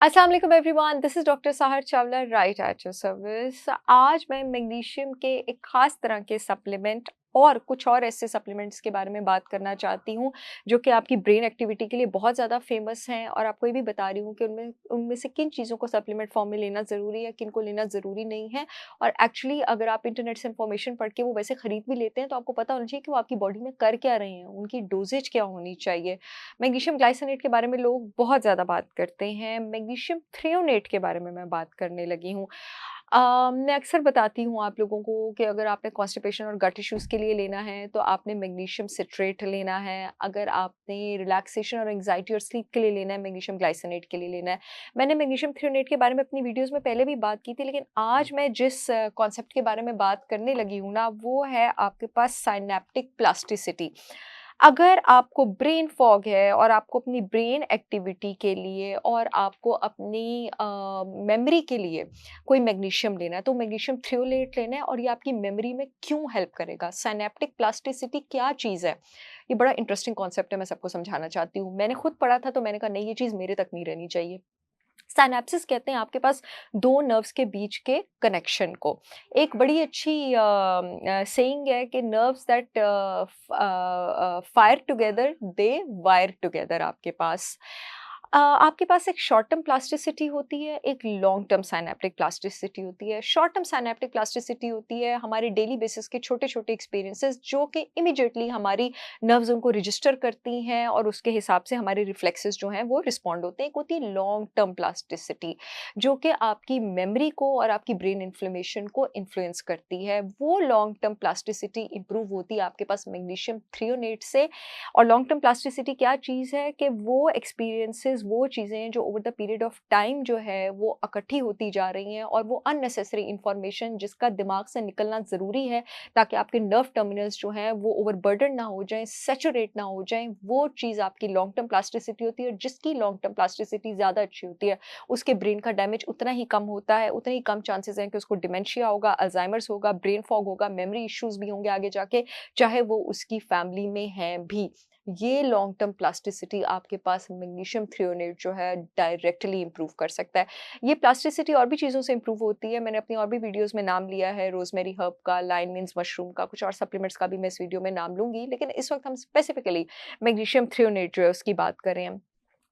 अस्सलाम वालेकुम everyone, this is doctor Sahar Chawla right at your service. आज मैं मैग्नीशियम के एक ख़ास तरह के सप्लीमेंट और कुछ और ऐसे सप्लीमेंट्स के बारे में बात करना चाहती हूँ, जो कि आपकी ब्रेन एक्टिविटी के लिए बहुत ज़्यादा फ़ेमस हैं और आपको ये भी बता रही हूँ कि उनमें उनमें से किन चीज़ों को सप्लीमेंट फ़ॉर्म में लेना ज़रूरी है, किन को लेना ज़रूरी नहीं है। और एक्चुअली अगर आप इंटरनेट से इन्फॉर्मेशन पढ़ के वो वैसे खरीद भी लेते हैं, तो आपको पता होना चाहिए कि वो आपकी बॉडी में कर क्या रहे हैं, उनकी डोज़ेज क्या होनी चाहिए। मैग्नीशियम ग्लाइसिनेट के बारे में लोग बहुत ज़्यादा बात करते हैं। मैग्नीशियम थ्रेओनेट के बारे में मैं बात करने लगी हूँ। मैं अक्सर बताती हूँ आप लोगों को कि अगर आपने कॉन्स्टिपेशन और गट इश्यूज़ के लिए लेना है, तो आपने मैग्नीशियम सिट्रेट लेना है। अगर आपने रिलैक्सेशन और एंग्ज़ायटी और स्लीप के लिए लेना है, मैग्नीशियम ग्लाइसिनेट के लिए लेना है। मैंने मैग्नीशियम थ्रेओनेट के बारे में अपनी वीडियोज़ में पहले भी बात की थी, लेकिन आज मैं जिस कॉन्सेप्ट के बारे में बात करने लगी हूँ ना, वो है आपके पास साइनेप्टिक प्लास्टिसिटी। अगर आपको ब्रेन फॉग है और आपको अपनी ब्रेन एक्टिविटी के लिए और आपको अपनी मेमोरी के लिए कोई मैग्नीशियम लेना है, तो मैग्नीशियम थ्रियोलेट लेना है और ये आपकी मेमोरी में क्यों हेल्प करेगा। सिनेप्टिक प्लास्टिसिटी क्या चीज़ है? ये बड़ा इंटरेस्टिंग कॉन्सेप्ट है, मैं सबको समझाना चाहती हूँ। मैंने खुद पढ़ा था तो मैंने कहा नहीं, ये चीज़ मेरे तक नहीं रहनी चाहिए। सिनैप्सिस कहते हैं आपके पास 2 नर्व्स के बीच के कनेक्शन को। एक बड़ी अच्छी सेइंग है कि nerves that fire together they wire together. आपके पास एक शॉर्ट टर्म प्लास्टिसिटी होती है, एक लॉन्ग टर्म सिनैप्टिक प्लास्टिसिटी होती है। शॉर्ट टर्म सिनैप्टिक प्लास्टिसिटी होती है हमारे डेली बेसिस के छोटे-छोटे एक्सपीरियंसेस, जो कि इमीडिएटली हमारी नर्व्स उनको रजिस्टर करती हैं और उसके हिसाब से हमारे रिफ्लेक्सेस जो हैं वो रिस्पॉन्ड होते हैं। एक होती है लॉन्ग टर्म प्लास्टिसिटी, जो कि आपकी मेमोरी को और आपकी ब्रेन इन्फ्लेमेशन को इन्फ्लुएंस करती है। वो लॉन्ग टर्म प्लास्टिसिटी इंप्रूव होती है आपके पास मैग्नीशियम थ्रियोनेट से। और लॉन्ग टर्म प्लास्टिसिटी क्या चीज़ है कि वो एक्सपीरियंसेस, वो चीज़ें जो over the period of time जो है वो इकट्ठी होती जा रही हैं, और वो अननेसेसरी इंफॉर्मेशन जिसका दिमाग से निकलना ज़रूरी है ताकि आपके नर्व टर्मिनल्स जो हैं वो ओवरबर्डन ना हो जाएँ, सैचुरेट ना हो जाएँ, वो चीज़ आपकी लॉन्ग टर्म प्लास्टिसिटी होती है। और जिसकी लॉन्ग टर्म प्लास्टिसिटी ज़्यादा अच्छी होती है, उसके ब्रेन का डैमेज उतना ही कम होता है, उतने ही कम चांसेज़ हैं कि उसको डिमेंशिया होगा, अल्ज़ाइमर्स होगा, ब्रेन फॉग होगा, मेमोरी इश्यूज़ भी होंगे आगे जाके, चाहे वो उसकी फैमिली में हैं भी। ये लॉन्ग टर्म प्लास्टिसिटी आपके पास मैग्नीशियम थ्रियोनेट जो है डायरेक्टली इंप्रूव कर सकता है। ये प्लास्टिसिटी और भी चीज़ों से इंप्रूव होती है, मैंने अपनी और भी वीडियोज़ में नाम लिया है, रोज़मेरी हर्ब का, लाइन मीन्स मशरूम का, कुछ और सप्लीमेंट्स का भी मैं इस वीडियो में नाम लूँगी, लेकिन इस वक़्त हम स्पेसिफिकली मैग्नीशियम थ्रियोनेट जो है उसकी बात कर रहे हैं।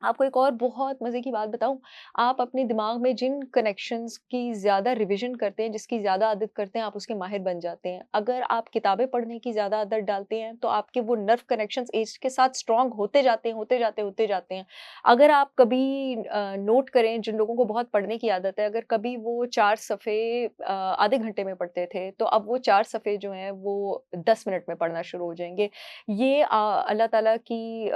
आपको एक और बहुत मज़े की बात बताऊँ, आप अपने दिमाग में जिन कनेक्शंस की ज़्यादा रिविज़न करते हैं, जिसकी ज़्यादा आदत करते हैं, आप उसके माहिर बन जाते हैं। अगर आप किताबें पढ़ने की ज़्यादा आदत डालते हैं, तो आपके वो नर्व कनेक्शंस ऐज के साथ स्ट्रॉन्ग होते जाते हैं, होते जाते हैं, होते जाते हैं। अगर आप कभी नोट करें, जिन लोगों को बहुत पढ़ने की आदत है, अगर कभी वो 4 सफ़े आधे घंटे में पढ़ते थे, तो अब वो 4 सफ़े जो हैं, वो 10 मिनट में पढ़ना शुरू हो जाएँगे। ये अल्लाह ताला की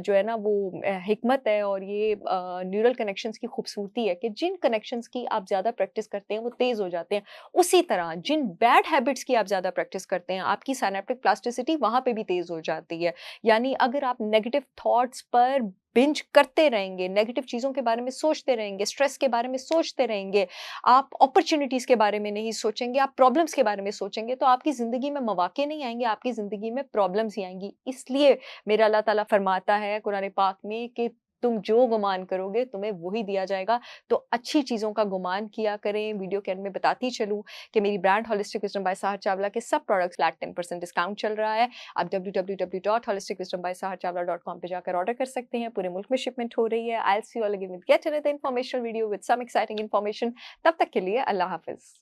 जो है ना वो हिकमत है, और ये न्यूरल कनेक्शंस की खूबसूरती है कि जिन कनेक्शंस की आप ज़्यादा प्रैक्टिस करते हैं वो तेज़ हो जाते हैं। उसी तरह जिन बैड हैबिट्स की आप ज़्यादा प्रैक्टिस करते हैं, आपकी सिनैप्टिक प्लास्टिसिटी वहाँ पे भी तेज़ हो जाती है। यानी अगर आप नेगेटिव थॉट्स पर बिंज करते रहेंगे, नेगेटिव चीज़ों के बारे में सोचते रहेंगे, स्ट्रेस के बारे में सोचते रहेंगे, आप अपॉर्च्युनिटीज़ के बारे में नहीं सोचेंगे, आप प्रॉब्लम्स के बारे में सोचेंगे, तो आपकी ज़िंदगी में मौक़े नहीं आएँगे, आपकी ज़िंदगी में प्रॉब्लम्स ही आएँगी। इसलिए मेरा अल्लाह ताला फरमाता है कुरान पाक में कि तुम जो गुमान करोगे तुम्हें वही दिया जाएगा। तो अच्छी चीज़ों का गुमान किया करें। वीडियो के एंड में बताती चलूँ कि मेरी brand holistic wisdom by Sahar Chawla के सब प्रोडक्ट्स फ्लैट 10% डिस्काउंट चल रहा है। आप www.holisticwisdombysaharchavla.com पे जाकर ऑर्डर कर सकते हैं। पूरे मुल्क में शिपमेंट हो रही है। I will see you all again with yet another informational video with some exciting information. तब तक के लिए अल्लाह हाफ़िज़।